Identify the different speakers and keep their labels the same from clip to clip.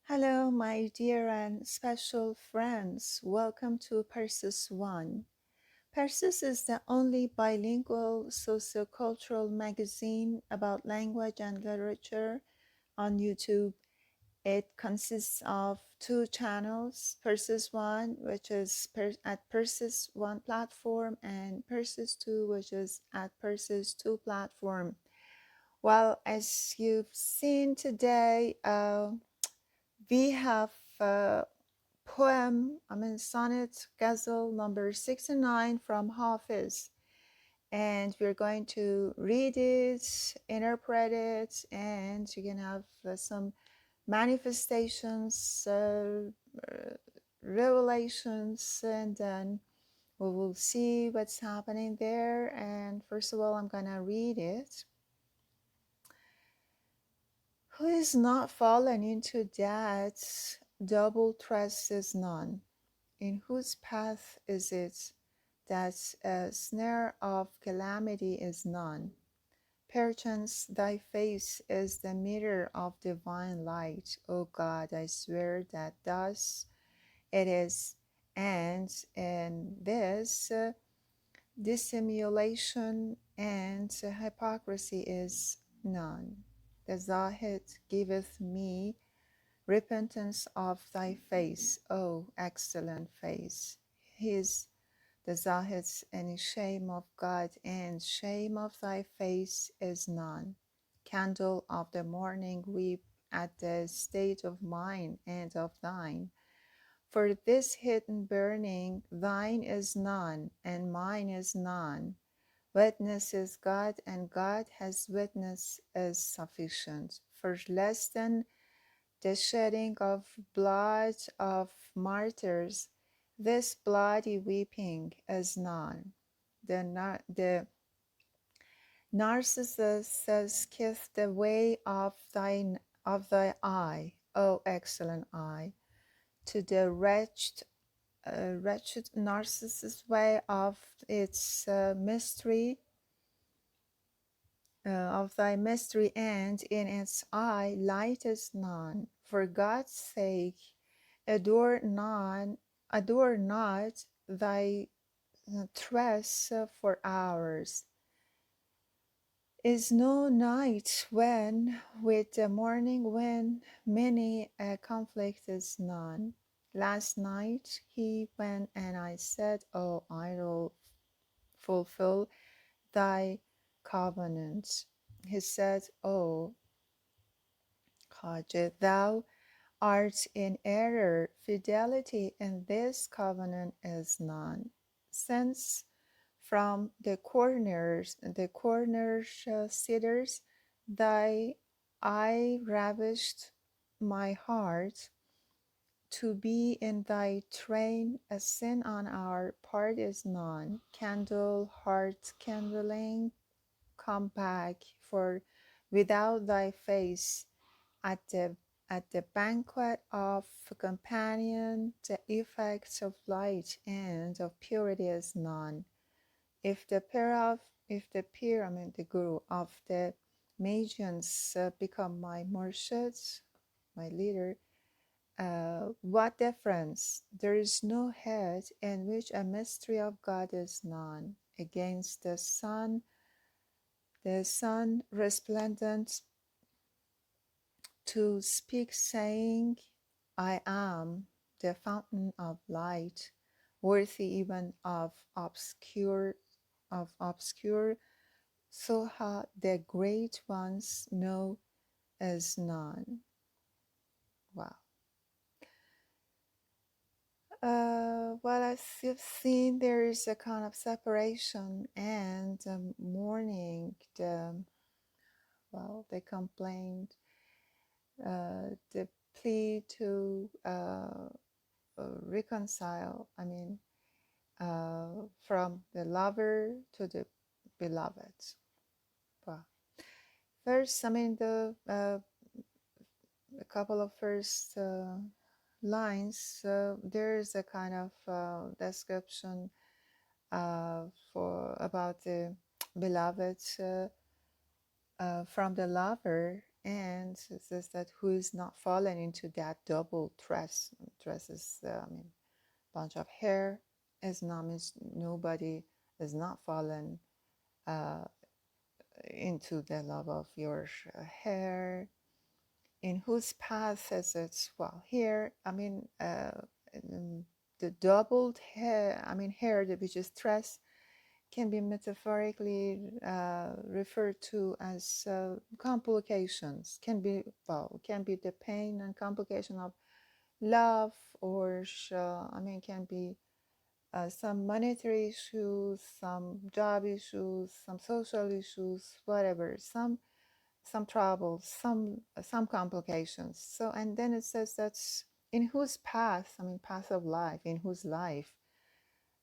Speaker 1: Hello, my dear and special friends. Welcome to Persis One. Persis is the only bilingual sociocultural magazine about language and literature on YouTube. It consists of two channels, Persis One, which is at Persis One platform, and Persis Two, which is at Persis Two platform. Well, as you've seen today, we have sonnet ghazal number 69 from Hafiz. And we're going to read it, interpret it, and you can have some manifestations, revelations, and then we will see what's happening there. And first of all, I'm going to read it. Who is not fallen into that double trust is none. In whose path is it that a snare of calamity is none? Perchance thy face is the mirror of divine light. O God, I swear that thus it is, and in this dissimulation and hypocrisy is none. The Zahid giveth me repentance of thy face, O excellent face. His the Zahid's any shame of God and shame of thy face is none. Candle of the morning, weep at the state of mine and of thine. For this hidden burning, thine is none, and mine is none. Witness is God, and God has witness is sufficient. For less than the shedding of blood of martyrs, this bloody weeping is none. The Narcissus kissed the way of thy eye, O excellent eye, to the wretched Narcissus way of its mystery, of thy mystery, and in its eye light is none. For God's sake, adore not thy tress for hours. Is no night when, with the morning wind, many a conflict is none. Last night he went, and I said, O idol, fulfill thy covenant. He said, O Khajah, thou art in error. Fidelity in this covenant is none. Since from the corner cedars, thy eye ravished my heart. To be in thy train, a sin on our part is none. Candle, heart kindling, come back, for without thy face at the banquet of companion, the effects of light and of purity is none. If the the guru of the Magians become my murshids, my leader, what difference? There is no head in which a mystery of God is none. Against the sun resplendent to speak, saying, I am the fountain of light, worthy even of obscure Soha, the great ones know as none. Wow. Well, as you've seen, there is a kind of separation and mourning. They complained, the plea to reconcile. From the lover to the beloved. Wow. First, a couple of first lines. There is a kind of description for about the beloved from the lover, And it says that who is not fallen into that double dress. Dress is, I mean, bunch of hair is not, means nobody is not fallen uh, into the love of your hair. In whose path is it? Well, here, I mean, the doubled hair, I mean, hair, which is dress, can be metaphorically referred to as complications. Can be, well, can be the pain and complication of love, or I mean, can be some monetary issues, some job issues, some social issues, whatever, some troubles, some complications. So, and then it says that's in whose path, I mean, path of life, in whose life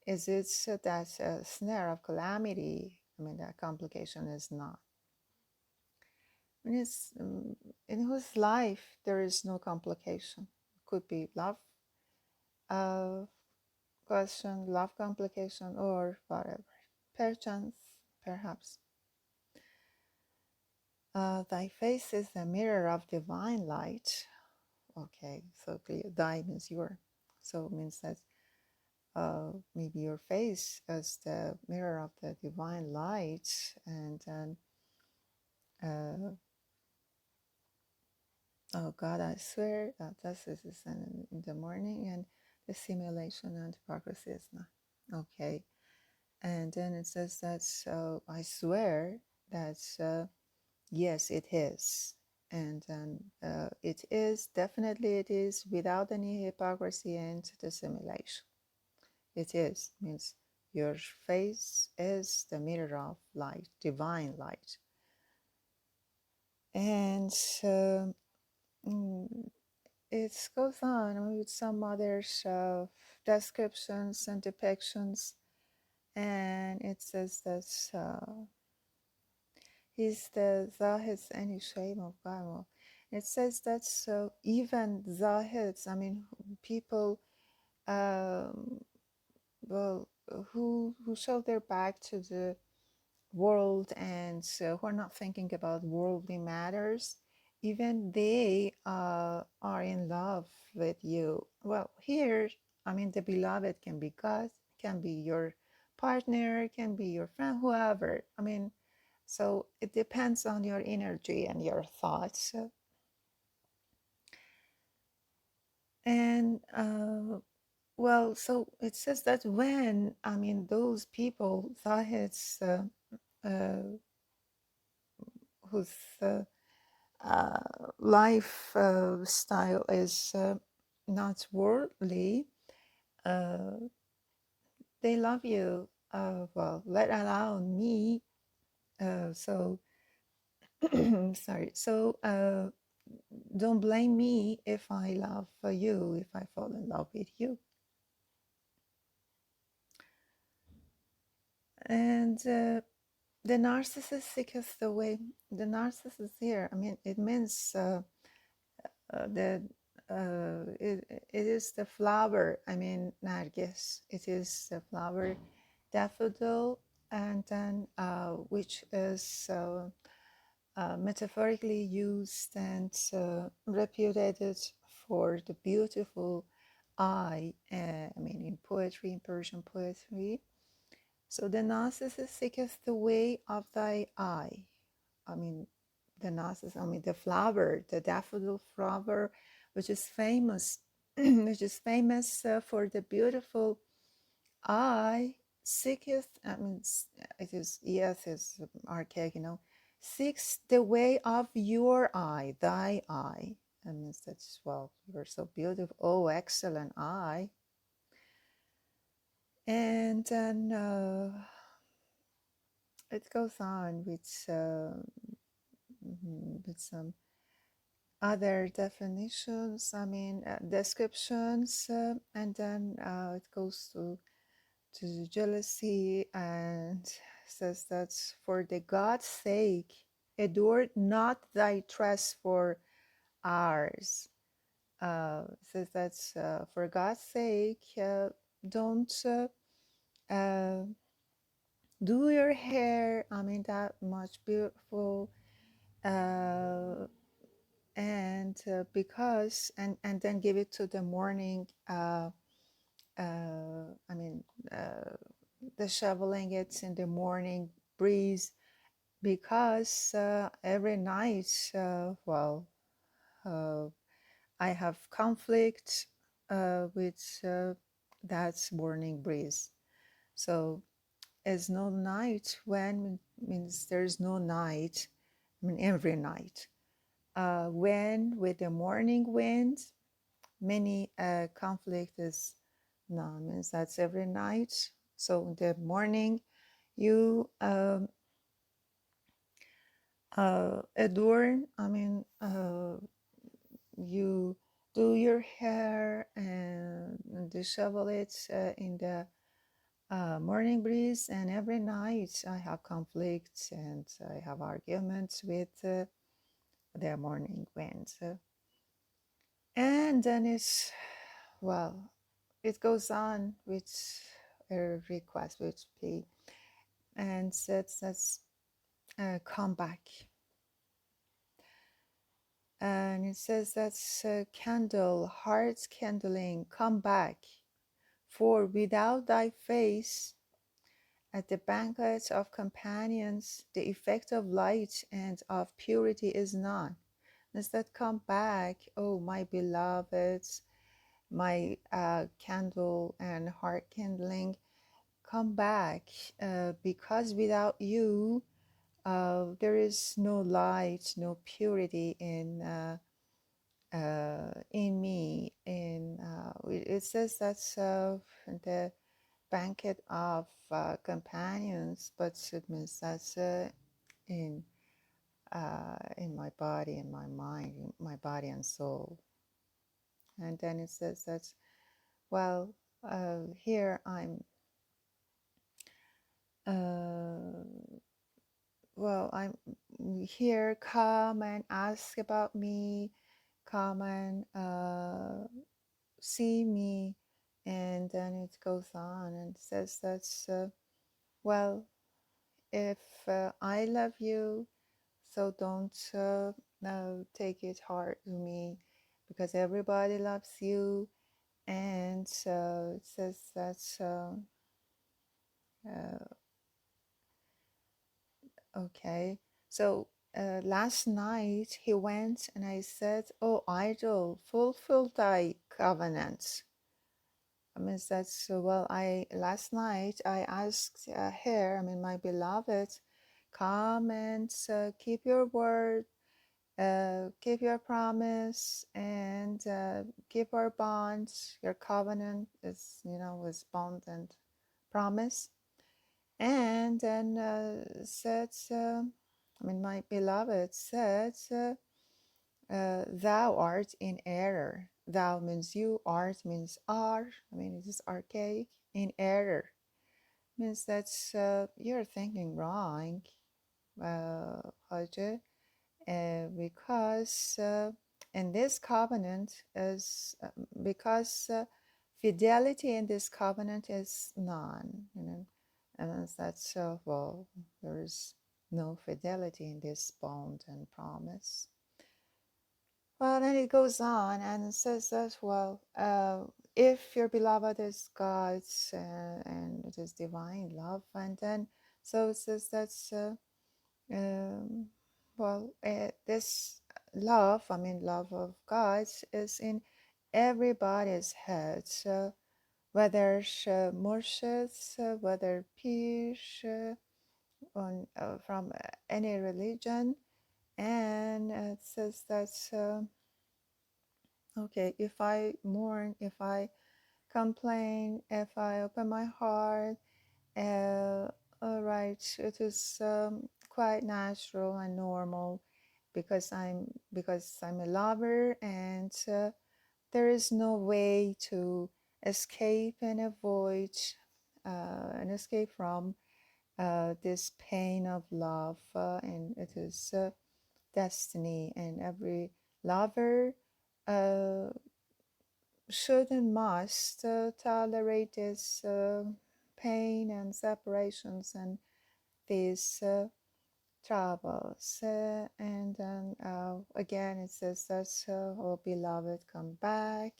Speaker 1: is it that snare of calamity? I mean, that complication is not. I mean, it's in whose life there is no complication. Could be love uh, question, love complication, or whatever. Perchance, perhaps. Thy face is the mirror of divine light. Okay, so clear. Thy means your. So it means that maybe your face is the mirror of the divine light, and then oh God, I swear that this is in the morning, and the simulation and hypocrisy is not. Okay, and then it says that I swear that yes, it is, and then it is, definitely it is, without any hypocrisy and dissimulation. It is, means your face is the mirror of light, divine light. And mm, it goes on with some other descriptions and depictions, and it says that he's the Zahids any shame of God. Well, it says that so even Zahids, I mean, people, um, well, who show their back to the world, and so who are not thinking about worldly matters, even they are in love with you. Well, here, I mean, the beloved can be God, can be your partner, can be your friend, whoever. I mean, so it depends on your energy and your thoughts. And well, so it says that when, I mean, those people, Zahids, whose uh, lifestyle is not worldly, uh, they love you. Well, let alone me. So, sorry. So, don't blame me if I love you, if I fall in love with you. And the narcissistic is the way, the narcissist here, I mean, it means that it is the flower, I mean, Nargis, it is the flower daffodil, and then which is metaphorically used and reputed for the beautiful eye, I mean, in poetry, in Persian poetry. So the narcissus seeketh the way of thy eye. I mean, the narcissus, I mean, the flower, the daffodil flower, which is famous, which is famous for the beautiful eye, seeketh, I mean, it is, yes, it's archaic, seeks the way of your eye, thy eye. I mean, that's, well, you're so beautiful. Oh, excellent eye. And then it goes on with some other definitions, I mean, descriptions, and then it goes to jealousy, and says that for the God's sake, adore not thy trust for ours. Says that for God's sake, don't uh, do your hair, I mean, that much beautiful. and because and then give it to the morning I mean the shoveling it in the morning breeze, because every night uh, I have conflict with that morning breeze. So there's no night when means there's no night. I mean every night. When with the morning wind, many conflict is no means that's every night. So in the morning you adorn. I mean you do your hair and dishevel it in the morning breeze, and every night I have conflicts and I have arguments with the morning wind. And then it's, well, it goes on with a request, with plea, and says come back. And it says that's candle, heart's kindling, come back. For without thy face, at the banquet of companions, the effect of light and of purity is none. Does that come back, oh my beloveds, my candle and heart kindling, come back, because without you, there is no light, no purity in me. It says that's the banquet of companions, but it means that's in my body and my mind, in my body and soul. And then it says that, well, here I'm, uh, I'm here, come and ask about me, come and see me. And then it goes on and says that's, well, if I love you, so don't no, take it hard to me, because everybody loves you. And so it says that's okay. So last night he went and I said, oh idol, fulfill thy covenant. I mean, that's well, I last night I asked her, I mean, my beloved, come and keep your word, keep your promise, and keep our bonds. Your covenant is, was bond and promise. And then said, I mean, my beloved said, thou art in error. Thou means you, art means are. I mean, it is archaic. In error means that you're thinking wrong, Hajj, because in this covenant is because fidelity in this covenant is none, and that's well, there is no fidelity in this bond and promise. Well, then it goes on and it says that, well, if your beloved is God's and it is divine love, and then so it says that's um, this love, I mean, love of God's is in everybody's head. So whether murshid, whether peer, from any religion, and it says that. Okay, if I mourn, if I complain, if I open my heart, uh, all right, it is quite natural and normal, because I'm a lover, and there is no way to escape and avoid and escape from this pain of love, and it is destiny, and every lover uh, should and must tolerate this pain and separations and these travels. And then again, it says that oh beloved, come back.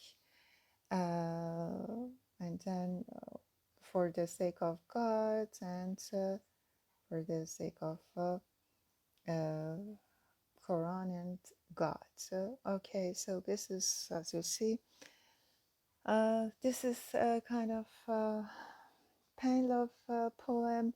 Speaker 1: And then for the sake of God and for the sake of uh, Quran and God. So, okay, so this is, as you see, this is a kind of pain love poem,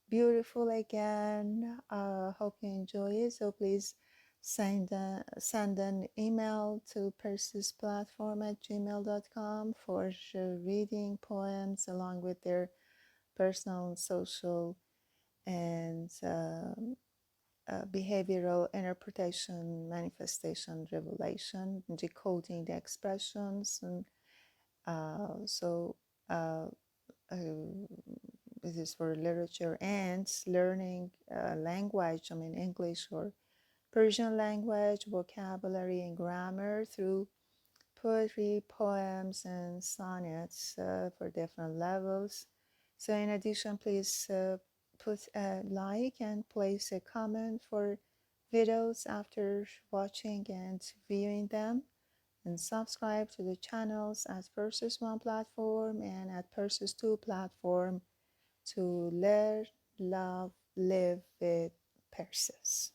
Speaker 1: beautiful again. Hope you enjoy it. So please send an email to Persis platform at gmail.com for reading poems along with their personal, social, and behavioral interpretation, manifestation, revelation, decoding the expressions. And so uh, this is for literature and learning language, I mean English or Persian language, vocabulary and grammar through poetry, poems, and sonnets for different levels. So in addition, please put a like and place a comment for videos after watching and viewing them, and subscribe to the channels at Persis 1 platform and at Persis 2 platform to learn, love, live with Persis.